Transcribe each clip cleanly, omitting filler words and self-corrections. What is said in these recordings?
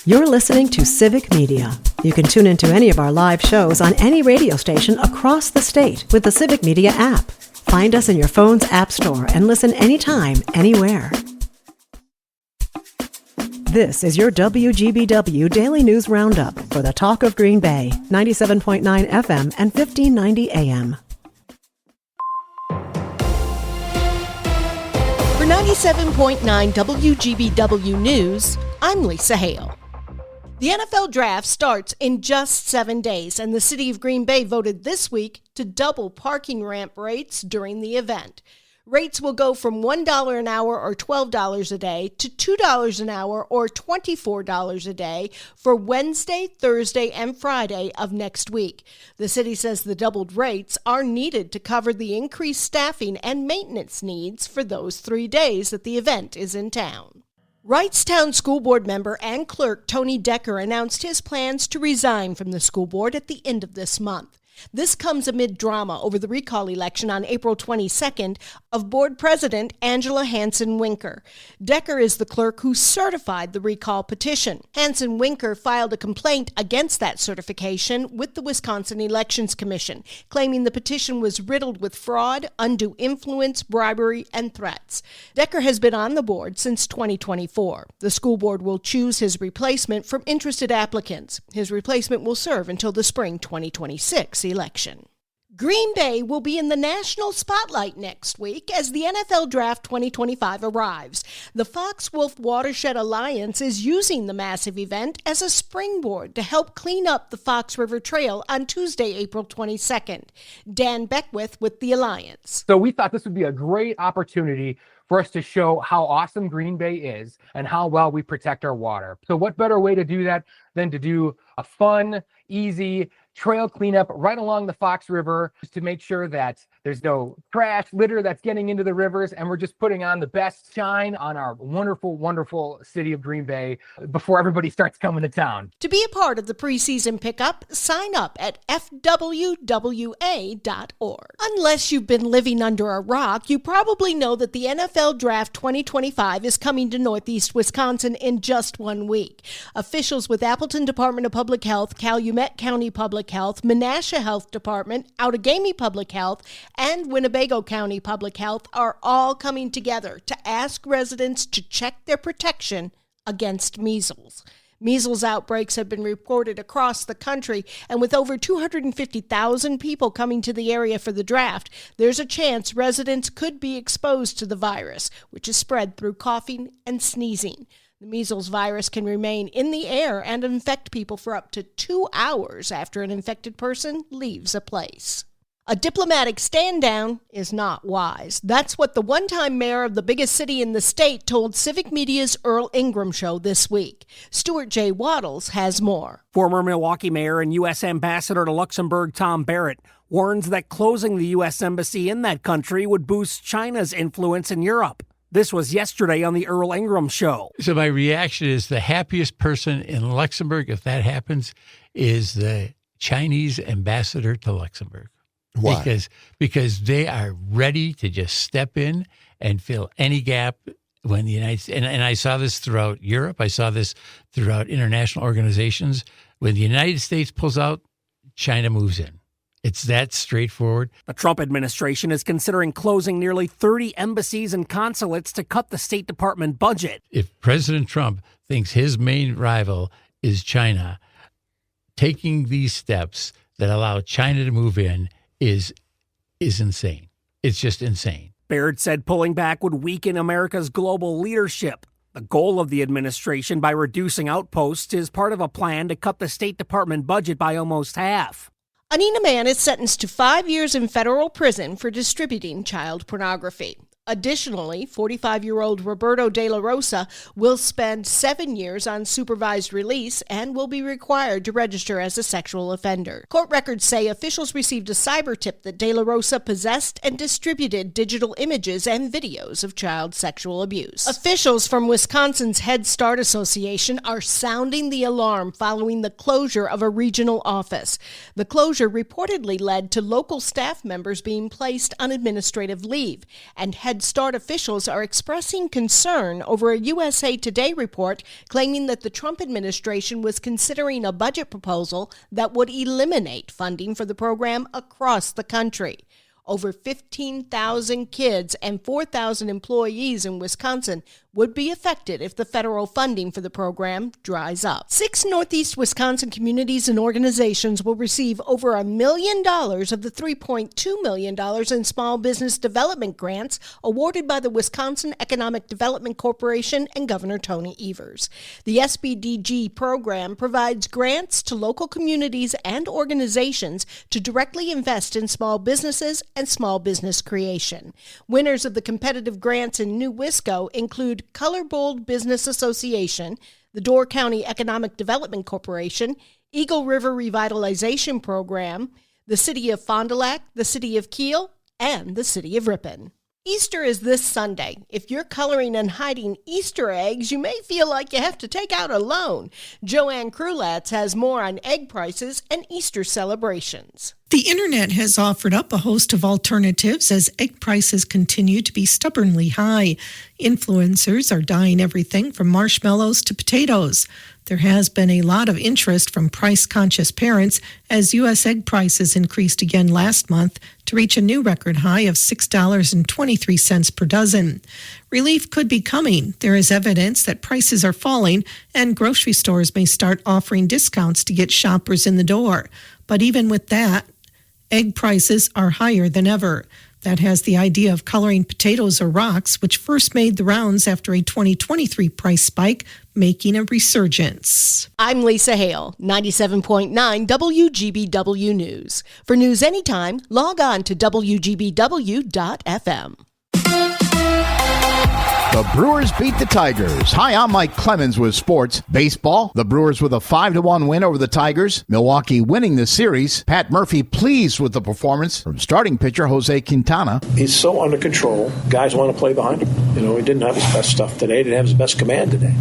You're listening to Civic Media. You can tune into any of our live shows on any radio station across the state with the Civic Media app. Find us in your phone's app store and listen anytime, anywhere. This is your WGBW Daily News Roundup for the Talk of Green Bay, 97.9 FM and 1590 AM. For 97.9 WGBW News, I'm Lisa Hale. The NFL Draft starts in just 7 days, and the city of Green Bay voted this week to double parking ramp rates during the event. Rates will go from $1 an hour or $12 a day to $2 an hour or $24 a day for Wednesday, Thursday, and Friday of next week. The city says the doubled rates are needed to cover the increased staffing and maintenance needs for those 3 days that the event is in town. Wrightstown School Board member and clerk Tony Decker announced his plans to resign from the school board at the end of this month. This comes amid drama over the recall election on April 22nd of board president Angela Hansen-Winker. Decker is the clerk who certified the recall petition. Hansen-Winker filed a complaint against that certification with the Wisconsin Elections Commission, claiming the petition was riddled with fraud, undue influence, bribery, and threats. Decker has been on the board since 2024. The school board will choose his replacement from interested applicants. His replacement will serve until the spring 2026 election. Green Bay will be in the national spotlight next week as the NFL Draft 2025 arrives. The Fox Wolf Watershed Alliance is using the massive event as a springboard to help clean up the Fox River Trail on Tuesday, April 22nd. Dan Beckwith with the Alliance. So we thought this would be a great opportunity for us to show how awesome Green Bay is and how well we protect our water. So what better way to do that than to do a fun, easy trail cleanup right along the Fox River just to make sure that there's no trash, litter that's getting into the rivers, and we're just putting on the best shine on our wonderful, wonderful city of Green Bay before everybody starts coming to town. To be a part of the preseason pickup, sign up at fwwa.org. Unless you've been living under a rock, you probably know that the NFL Draft 2025 is coming to Northeast Wisconsin in just 1 week. Officials with Appleton Department of Public Health, Calumet County Public Health, Menasha Health Department, Outagamie Public Health, and Winnebago County Public Health are all coming together to ask residents to check their protection against measles. Measles outbreaks have been reported across the country, and with over 250,000 people coming to the area for the draft, there's a chance residents could be exposed to the virus, which is spread through coughing and sneezing. The measles virus can remain in the air and infect people for up to 2 hours after an infected person leaves a place. A diplomatic stand down is not wise. That's what the one-time mayor of the biggest city in the state told Civic Media's Earl Ingram show this week. Stuart J. Waddles has more. Former Milwaukee mayor and U.S. ambassador to Luxembourg Tom Barrett warns that closing the U.S. embassy in that country would boost China's influence in Europe. This was yesterday on the Earl Ingram show. So my reaction is the happiest person in Luxembourg, if that happens, is the Chinese ambassador to Luxembourg. Why? Because they are ready to just step in and fill any gap when the United States, and I saw this throughout Europe, I saw this throughout international organizations. When the United States pulls out, China moves in. It's that straightforward. The Trump administration is considering closing nearly 30 embassies and consulates to cut the State Department budget. If President Trump thinks his main rival is China, taking these steps that allow China to move in is insane. It's just insane. Baird said pulling back would weaken America's global leadership. The goal of the administration by reducing outposts is part of a plan to cut the State Department budget by almost half. Anina Man is sentenced to 5 years in federal prison for distributing child pornography. Additionally, 45-year-old Roberto De La Rosa will spend 7 years on supervised release and will be required to register as a sexual offender. Court records say officials received a cyber tip that De La Rosa possessed and distributed digital images and videos of child sexual abuse. Officials from Wisconsin's Head Start Association are sounding the alarm following the closure of a regional office. The closure reportedly led to local staff members being placed on administrative leave, and Head Head Start officials are expressing concern over a USA Today report claiming that the Trump administration was considering a budget proposal that would eliminate funding for the program across the country. Over 15,000 kids and 4,000 employees in Wisconsin would be affected if the federal funding for the program dries up. 6 Northeast Wisconsin communities and organizations will receive over $1 million of the $3.2 million in small business development grants awarded by the Wisconsin Economic Development Corporation and Governor Tony Evers. The SBDG program provides grants to local communities and organizations to directly invest in small businesses and small business creation. Winners of the competitive grants in New Wisco include Colorbold Business Association, the Door County Economic Development Corporation, Eagle River Revitalization Program, the City of Fond du Lac, the City of Kiel, and the City of Ripon. Easter is this Sunday. If you're coloring and hiding Easter eggs, you may feel like you have to take out a loan. Joanne Krulatz has more on egg prices and Easter celebrations. The internet has offered up a host of alternatives as egg prices continue to be stubbornly high. Influencers are dyeing everything from marshmallows to potatoes. There has been a lot of interest from price-conscious parents as U.S. egg prices increased again last month to reach a new record high of $6.23 per dozen. Relief could be coming. There is evidence that prices are falling and grocery stores may start offering discounts to get shoppers in the door. But even with that, egg prices are higher than ever. That has the idea of coloring potatoes or rocks, which first made the rounds after a 2023 price spike, making a resurgence. I'm Lisa Hale, 97.9 WGBW News. For news anytime, log on to WGBW.FM. The Brewers beat the Tigers. Hi, I'm Mike Clemens with sports. Baseball, the Brewers with a 5-1 win over the Tigers. Milwaukee winning the series. Pat Murphy pleased with the performance from starting pitcher Jose Quintana. He's so under control. Guys want to play behind him. He didn't have his best stuff today. Didn't have his best command today.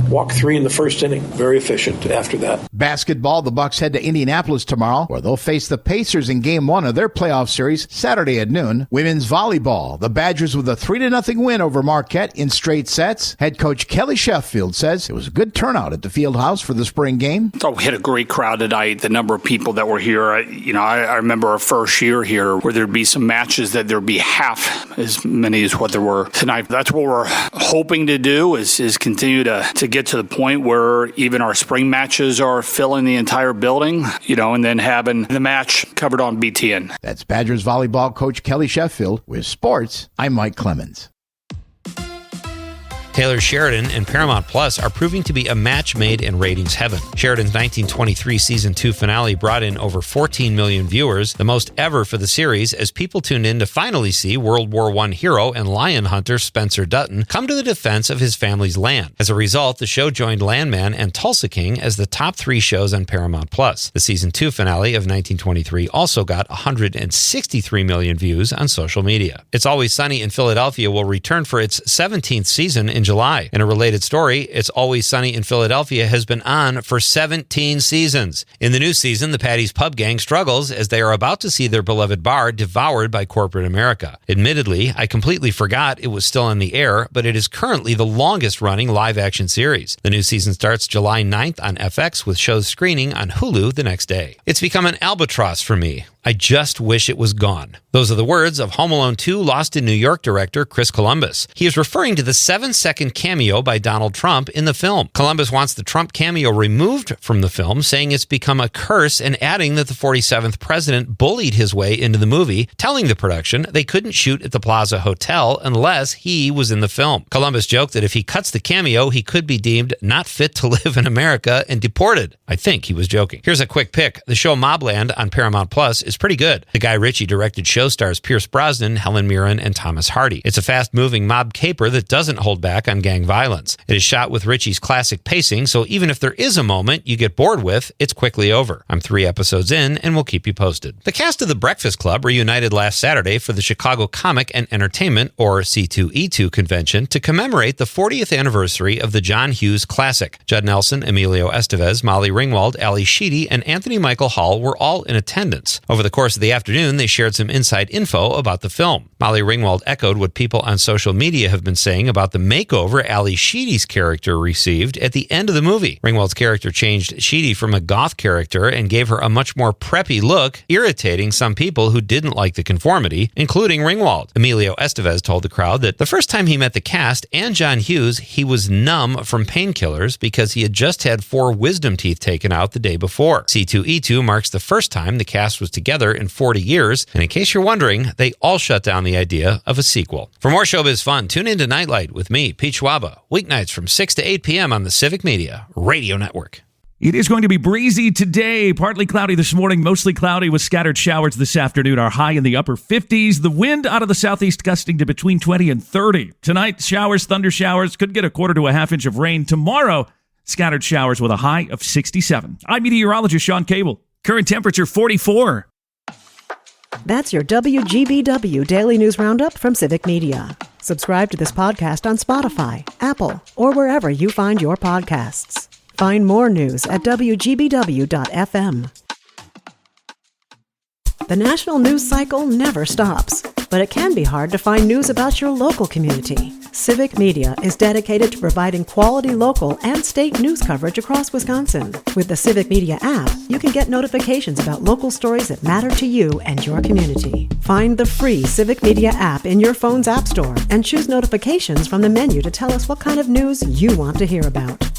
Walk 3 in the first inning. Very efficient after that. Basketball, the Bucks head to Indianapolis tomorrow, where they'll face the Pacers in Game 1 of their playoff series Saturday at noon. Women's volleyball, the Badgers with a 3-0 win over Marquette in straight sets. Head coach Kelly Sheffield says it was a good turnout at the field house for the spring game. I thought we had a great crowd tonight. The number of people that were here, I remember our first year here where there'd be some matches that there'd be half as many as what there were tonight. That's what we're hoping to do is continue to get to the point where even our spring matches are filling the entire building, and then having the match covered on BTN. That's Badgers volleyball coach Kelly Sheffield. With sports, I'm Mike Clemens. Taylor Sheridan and Paramount Plus are proving to be a match made in ratings heaven. Sheridan's 1923 Season 2 finale brought in over 14 million viewers, the most ever for the series, as people tuned in to finally see World War I hero and lion hunter Spencer Dutton come to the defense of his family's land. As a result, the show joined Landman and Tulsa King as the top 3 shows on Paramount Plus. The Season 2 finale of 1923 also got 163 million views on social media. It's Always Sunny in Philadelphia will return for its 17th season in July. In a related story, It's Always Sunny in Philadelphia has been on for 17 seasons. In the new season, the Patty's Pub Gang struggles as they are about to see their beloved bar devoured by corporate America. Admittedly, I completely forgot it was still on the air, but it is currently the longest-running live-action series. The new season starts July 9th on FX, with shows screening on Hulu the next day. It's become an albatross for me. I just wish it was gone. Those are the words of Home Alone 2 Lost in New York director Chris Columbus. He is referring to the 7-second cameo by Donald Trump in the film. Columbus wants the Trump cameo removed from the film, saying it's become a curse, and adding that the 47th president bullied his way into the movie, telling the production they couldn't shoot at the Plaza Hotel unless he was in the film. Columbus joked that if he cuts the cameo, he could be deemed not fit to live in America and deported. I think he was joking. Here's a quick pick. The show Mobland on Paramount Plus is pretty good. The Guy Ritchie directed show stars Pierce Brosnan, Helen Mirren, and Thomas Hardy. It's a fast-moving mob caper that doesn't hold back back on gang violence. It is shot with Ritchie's classic pacing, so even if there is a moment you get bored with, it's quickly over. I'm 3 episodes in, and we'll keep you posted. The cast of The Breakfast Club reunited last Saturday for the Chicago Comic and Entertainment, or C2E2 convention to commemorate the 40th anniversary of the John Hughes classic. Judd Nelson, Emilio Estevez, Molly Ringwald, Ali Sheedy, and Anthony Michael Hall were all in attendance. Over the course of the afternoon, they shared some inside info about the film. Molly Ringwald echoed what people on social media have been saying about the makeover Ali Sheedy's character received at the end of the movie. Ringwald's character changed Sheedy from a goth character and gave her a much more preppy look, irritating some people who didn't like the conformity, including Ringwald. Emilio Estevez told the crowd that the first time he met the cast and John Hughes, he was numb from painkillers because he had just had 4 wisdom teeth taken out the day before. C2E2 marks the first time the cast was together in 40 years, and in case you're wondering, they all shut down the idea of a sequel. For more showbiz fun, tune into Nightlight with me, Pete Schwaba, weeknights from 6 to 8 p.m. on the Civic Media Radio Network. It is going to be breezy today, partly cloudy this morning, mostly cloudy with scattered showers this afternoon. Our high in the upper 50s. The wind out of the southeast gusting to between 20 and 30. Tonight, showers, thunder showers, could get a quarter to a half inch of rain. Tomorrow, scattered showers with a high of 67. I'm meteorologist Sean Cable. Current temperature 44. That's your WGBW Daily News Roundup from Civic Media. Subscribe to this podcast on Spotify, Apple, or wherever you find your podcasts. Find more news at WGBW.FM. The national news cycle never stops, but it can be hard to find news about your local community. Civic Media is dedicated to providing quality local and state news coverage across Wisconsin. With the Civic Media app, you can get notifications about local stories that matter to you and your community. Find the free Civic Media app in your phone's app store and choose notifications from the menu to tell us what kind of news you want to hear about.